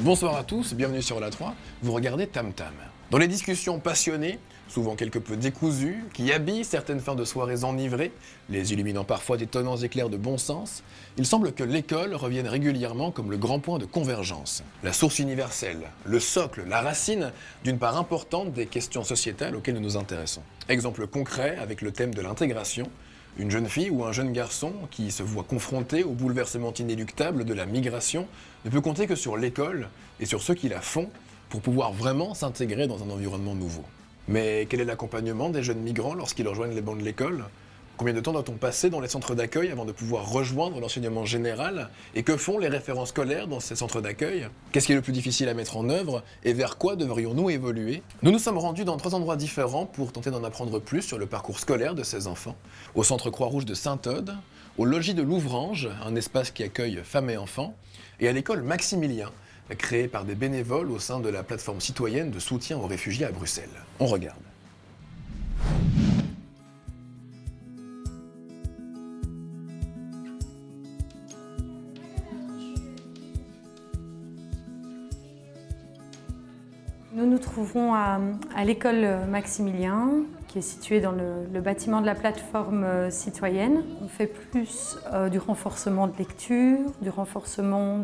Bonsoir à tous, bienvenue sur La 3, vous regardez Tam Tam. Dans les discussions passionnées, souvent quelque peu décousues, qui habillent certaines fins de soirées enivrées, les illuminant parfois d'étonnants éclairs de bon sens, il semble que l'école revienne régulièrement comme le grand point de convergence. La source universelle, le socle, la racine d'une part importante des questions sociétales auxquelles nous nous intéressons. Exemple concret avec le thème de l'intégration, une jeune fille ou un jeune garçon qui se voit confronté au bouleversement inéluctable de la migration ne peut compter que sur l'école et sur ceux qui la font pour pouvoir vraiment s'intégrer dans un environnement nouveau. Mais quel est l'accompagnement des jeunes migrants lorsqu'ils rejoignent les bancs de l'école ? Combien de temps doit-on passer dans les centres d'accueil avant de pouvoir rejoindre l'enseignement général? Et que font les référents scolaires dans ces centres d'accueil? Qu'est-ce qui est le plus difficile à mettre en œuvre? Et vers quoi devrions-nous évoluer? Nous nous sommes rendus dans 3 endroits différents pour tenter d'en apprendre plus sur le parcours scolaire de ces enfants. Au centre Croix-Rouge de Sainte-Aude, au logis de Louvrange, un espace qui accueille femmes et enfants, et à l'école Maximilien, créée par des bénévoles au sein de la plateforme citoyenne de soutien aux réfugiés à Bruxelles. On regarde. Nous nous trouvons à l'école Maximilien, qui est située dans le bâtiment de la plateforme citoyenne. On fait plus du renforcement de lecture, du renforcement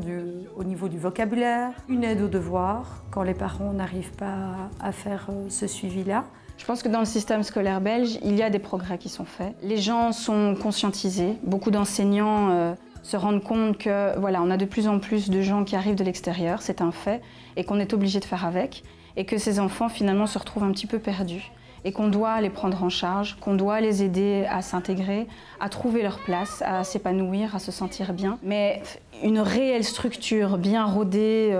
au niveau du vocabulaire, une aide aux devoirs quand les parents n'arrivent pas à faire ce suivi-là. Je pense que dans le système scolaire belge, il y a des progrès qui sont faits. Les gens sont conscientisés, beaucoup d'enseignants se rendent compte que voilà, on a de plus en plus de gens qui arrivent de l'extérieur, c'est un fait, et qu'on est obligé de faire avec, et que ces enfants finalement se retrouvent un petit peu perdus, et qu'on doit les prendre en charge, qu'on doit les aider à s'intégrer, à trouver leur place, à s'épanouir, à se sentir bien. Mais une réelle structure bien rodée,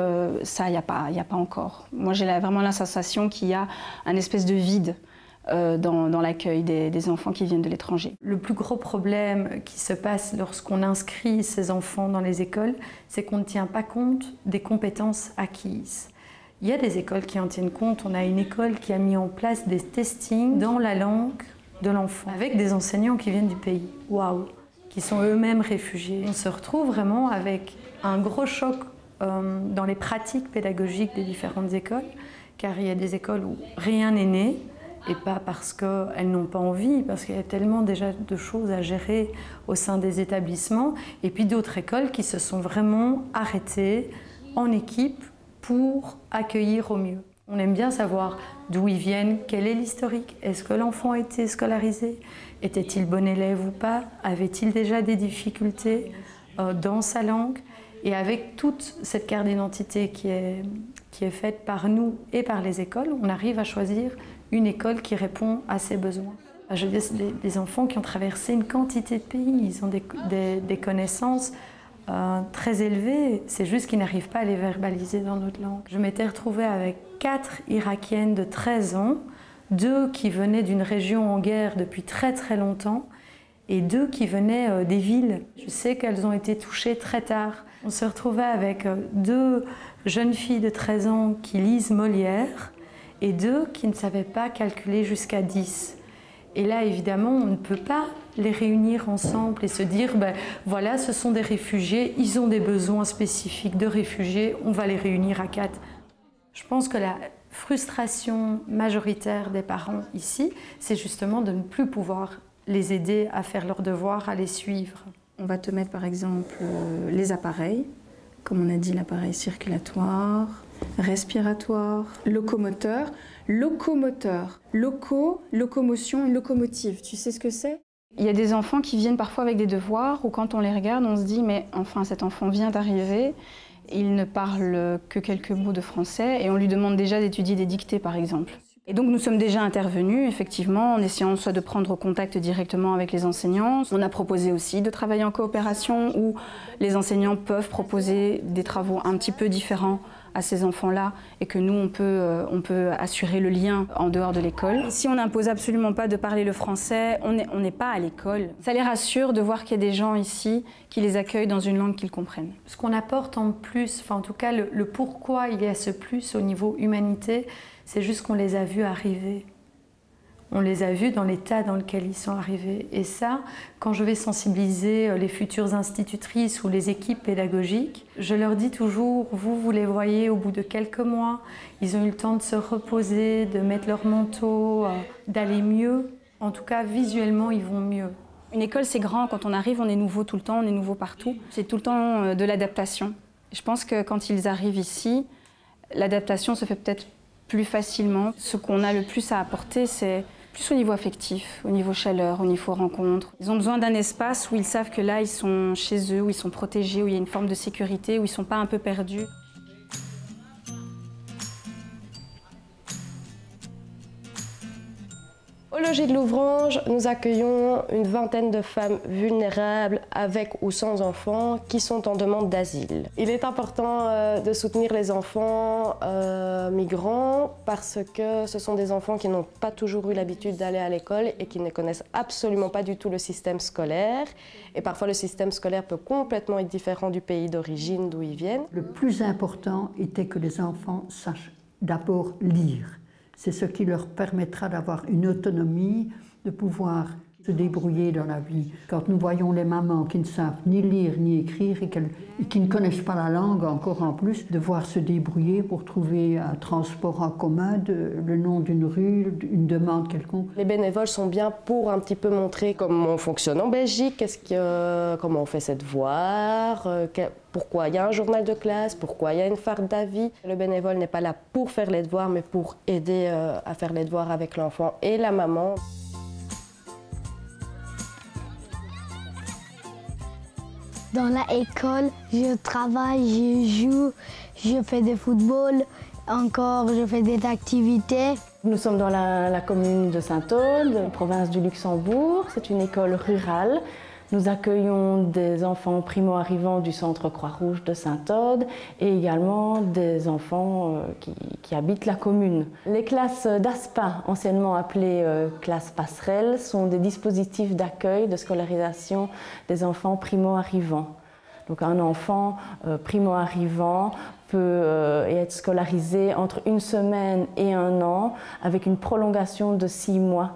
ça, il n'y a pas encore. Moi, j'ai vraiment la sensation qu'il y a un espèce de vide dans l'accueil des enfants qui viennent de l'étranger. Le plus gros problème qui se passe lorsqu'on inscrit ces enfants dans les écoles, c'est qu'on ne tient pas compte des compétences acquises. Il y a des écoles qui en tiennent compte. On a une école qui a mis en place des testings dans la langue de l'enfant, avec des enseignants qui viennent du pays, waouh, qui sont eux-mêmes réfugiés. On se retrouve vraiment avec un gros choc dans les pratiques pédagogiques des différentes écoles, car il y a des écoles où rien n'est né, et pas parce qu'elles n'ont pas envie, parce qu'il y a tellement déjà de choses à gérer au sein des établissements, et puis d'autres écoles qui se sont vraiment arrêtées en équipe pour accueillir au mieux. On aime bien savoir d'où ils viennent, quel est l'historique, est-ce que l'enfant a été scolarisé, était-il bon élève ou pas, avait-il déjà des difficultés dans sa langue, et avec toute cette carte d'identité qui est faite par nous et par les écoles, on arrive à choisir une école qui répond à ses besoins. Je veux dire, c'est des enfants qui ont traversé une quantité de pays, ils ont des connaissances très élevées, c'est juste qu'ils n'arrivent pas à les verbaliser dans notre langue. Je m'étais retrouvée avec 4 Irakiennes de 13 ans, 2 qui venaient d'une région en guerre depuis très très longtemps, et 2 qui venaient des villes. Je sais qu'elles ont été touchées très tard. On se retrouvait avec 2 jeunes filles de 13 ans qui lisent Molière, et 2 qui ne savaient pas calculer jusqu'à 10. Et là, évidemment, on ne peut pas les réunir ensemble et se dire, ben, voilà, ce sont des réfugiés, ils ont des besoins spécifiques de réfugiés, on va les réunir à 4. Je pense que la frustration majoritaire des parents ici, c'est justement de ne plus pouvoir les aider à faire leurs devoirs, à les suivre. On va te mettre par exemple les appareils, comme on a dit, l'appareil circulatoire, respiratoire, locomoteur. Locomoteur, locomotion, une locomotive, tu sais ce que c'est? Il y a des enfants qui viennent parfois avec des devoirs où quand on les regarde, on se dit mais enfin cet enfant vient d'arriver, il ne parle que quelques mots de français et on lui demande déjà d'étudier des dictées par exemple. Et donc nous sommes déjà intervenus effectivement en essayant soit de prendre contact directement avec les enseignants. On a proposé aussi de travailler en coopération où les enseignants peuvent proposer des travaux un petit peu différents à ces enfants-là et que nous, on peut assurer le lien en dehors de l'école. Si on n'impose absolument pas de parler le français, on n'est pas à l'école. Ça les rassure de voir qu'il y a des gens ici qui les accueillent dans une langue qu'ils comprennent. Ce qu'on apporte en plus, enfin en tout cas le pourquoi il y a ce plus au niveau humanité, c'est juste qu'on les a vus arriver. On les a vus dans l'état dans lequel ils sont arrivés. Et ça, quand je vais sensibiliser les futures institutrices ou les équipes pédagogiques, je leur dis toujours, vous les voyez au bout de quelques mois, ils ont eu le temps de se reposer, de mettre leur manteau, d'aller mieux. En tout cas, visuellement, ils vont mieux. Une école, c'est grand. Quand on arrive, on est nouveau tout le temps, on est nouveau partout. C'est tout le temps de l'adaptation. Je pense que quand ils arrivent ici, l'adaptation se fait peut-être plus facilement. Ce qu'on a le plus à apporter, c'est plus au niveau affectif, au niveau chaleur, au niveau rencontre. Ils ont besoin d'un espace où ils savent que là, ils sont chez eux, où ils sont protégés, où il y a une forme de sécurité, où ils ne sont pas un peu perdus. Au logis de Louvrange, nous accueillons une vingtaine de femmes vulnérables avec ou sans enfants qui sont en demande d'asile. Il est important de soutenir les enfants migrants parce que ce sont des enfants qui n'ont pas toujours eu l'habitude d'aller à l'école et qui ne connaissent absolument pas du tout le système scolaire. Et parfois le système scolaire peut complètement être différent du pays d'origine d'où ils viennent. Le plus important était que les enfants sachent d'abord lire. C'est ce qui leur permettra d'avoir une autonomie, de pouvoir se débrouiller dans la vie. Quand nous voyons les mamans qui ne savent ni lire ni écrire et qui ne connaissent pas la langue encore en plus, devoir se débrouiller pour trouver un transport en commun, le nom d'une rue, une demande quelconque. Les bénévoles sont bien pour un petit peu montrer comment on fonctionne en Belgique, comment on fait ses devoirs, pourquoi il y a un journal de classe, pourquoi il y a une farte d'avis. Le bénévole n'est pas là pour faire les devoirs, mais pour aider à faire les devoirs avec l'enfant et la maman. Dans l'école, je travaille, je joue, je fais du football, encore je fais des activités. Nous sommes dans la commune de Saint-Aude, province du Luxembourg. C'est une école rurale. Nous accueillons des enfants primo-arrivants du centre Croix-Rouge de Saint-Aude et également des enfants qui habitent la commune. Les classes d'ASPA, anciennement appelées classes passerelles, sont des dispositifs d'accueil, de scolarisation des enfants primo-arrivants. Donc un enfant primo-arrivant peut être scolarisé entre 1 semaine et 1 an avec une prolongation de 6 mois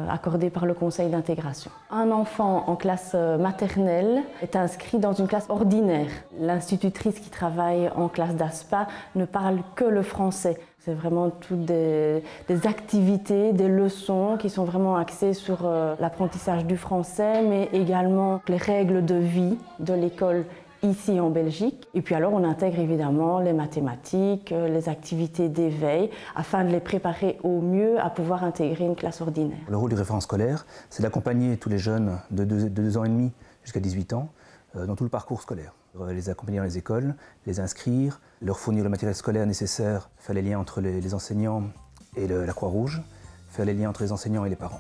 accordée par le conseil d'intégration. Un enfant en classe maternelle est inscrit dans une classe ordinaire. L'institutrice qui travaille en classe d'ASPA ne parle que le français. C'est vraiment toutes des activités, des leçons qui sont vraiment axées sur l'apprentissage du français, mais également les règles de vie de l'école ici en Belgique. Et puis alors on intègre évidemment les mathématiques, les activités d'éveil, afin de les préparer au mieux à pouvoir intégrer une classe ordinaire. Le rôle du référent scolaire, c'est d'accompagner tous les jeunes de 2 ans et demi jusqu'à 18 ans dans tout le parcours scolaire. Les accompagner dans les écoles, les inscrire, leur fournir le matériel scolaire nécessaire, faire les liens entre les enseignants et la Croix-Rouge, faire les liens entre les enseignants et les parents.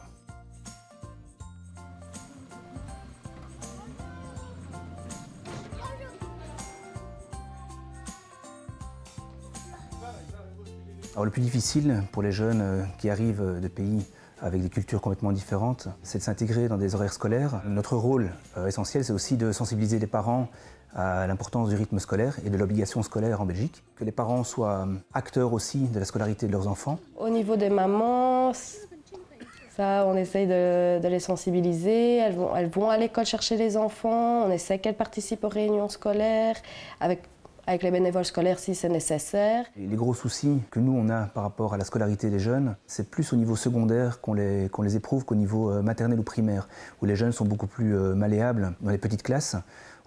Alors, le plus difficile pour les jeunes qui arrivent de pays avec des cultures complètement différentes, c'est de s'intégrer dans des horaires scolaires. Notre rôle essentiel, c'est aussi de sensibiliser les parents à l'importance du rythme scolaire et de l'obligation scolaire en Belgique. Que les parents soient acteurs aussi de la scolarité de leurs enfants. Au niveau des mamans, ça, on essaye de les sensibiliser. Elles vont à l'école chercher les enfants. On essaie qu'elles participent aux réunions scolaires avec les bénévoles scolaires si c'est nécessaire. Les gros soucis que nous on a par rapport à la scolarité des jeunes, c'est plus au niveau secondaire qu'on les éprouve qu'au niveau maternel ou primaire, où les jeunes sont beaucoup plus malléables dans les petites classes.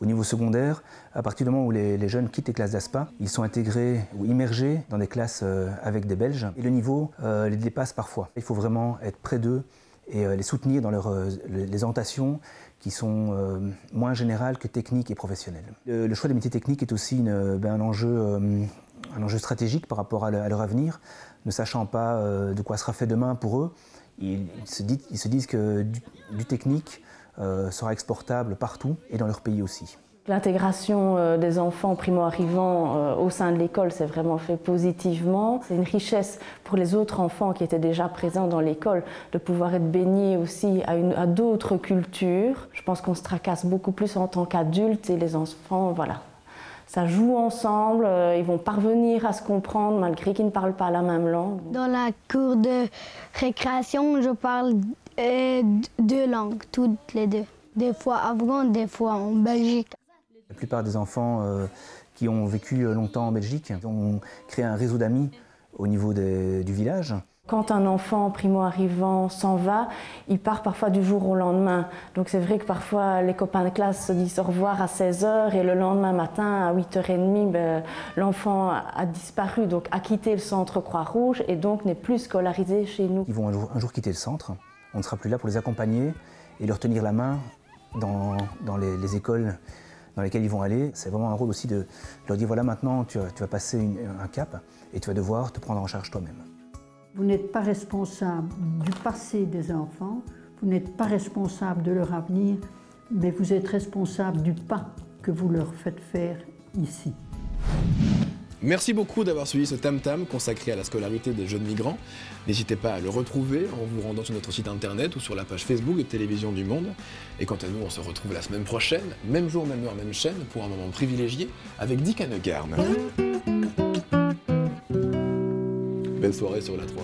Au niveau secondaire, à partir du moment où les jeunes quittent les classes d'ASPA, ils sont intégrés ou immergés dans des classes avec des Belges, et le niveau les dépasse parfois. Il faut vraiment être près d'eux et les soutenir dans les orientations qui sont moins générales que techniques et professionnelles. Le choix des métiers techniques est aussi un enjeu stratégique par rapport à leur avenir. Ne sachant pas de quoi sera fait demain pour eux, ils se disent que du technique sera exportable partout et dans leur pays aussi. L'intégration des enfants primo-arrivants au sein de l'école s'est vraiment fait positivement. C'est une richesse pour les autres enfants qui étaient déjà présents dans l'école de pouvoir être baignés aussi à d'autres cultures. Je pense qu'on se tracasse beaucoup plus en tant qu'adultes et les enfants, voilà, Ça joue ensemble, ils vont parvenir à se comprendre malgré qu'ils ne parlent pas la même langue. Dans la cour de récréation, je parle 2 langues, toutes les 2. Des fois afghan, des fois en Belgique. La plupart des enfants qui ont vécu longtemps en Belgique ont créé un réseau d'amis au niveau du village. Quand un enfant primo-arrivant s'en va, il part parfois du jour au lendemain. Donc c'est vrai que parfois les copains de classe se disent au revoir à 16h et le lendemain matin à 8h30, l'enfant a disparu, donc a quitté le centre Croix-Rouge et donc n'est plus scolarisé chez nous. Ils vont un jour quitter le centre, on ne sera plus là pour les accompagner et leur tenir la main dans les écoles dans lesquelles ils vont aller. C'est vraiment un rôle aussi de leur dire voilà, maintenant tu vas passer un cap et tu vas devoir te prendre en charge toi-même. Vous n'êtes pas responsable du passé des enfants, vous n'êtes pas responsable de leur avenir, mais vous êtes responsable du pas que vous leur faites faire ici. Merci beaucoup d'avoir suivi ce Tam Tam consacré à la scolarité des jeunes migrants. N'hésitez pas à le retrouver en vous rendant sur notre site internet ou sur la page Facebook de Télévision du Monde. Et quant à nous, on se retrouve la semaine prochaine, même jour, même heure, même chaîne, pour un moment privilégié avec Dick Hanegarn. Belle soirée sur la 3.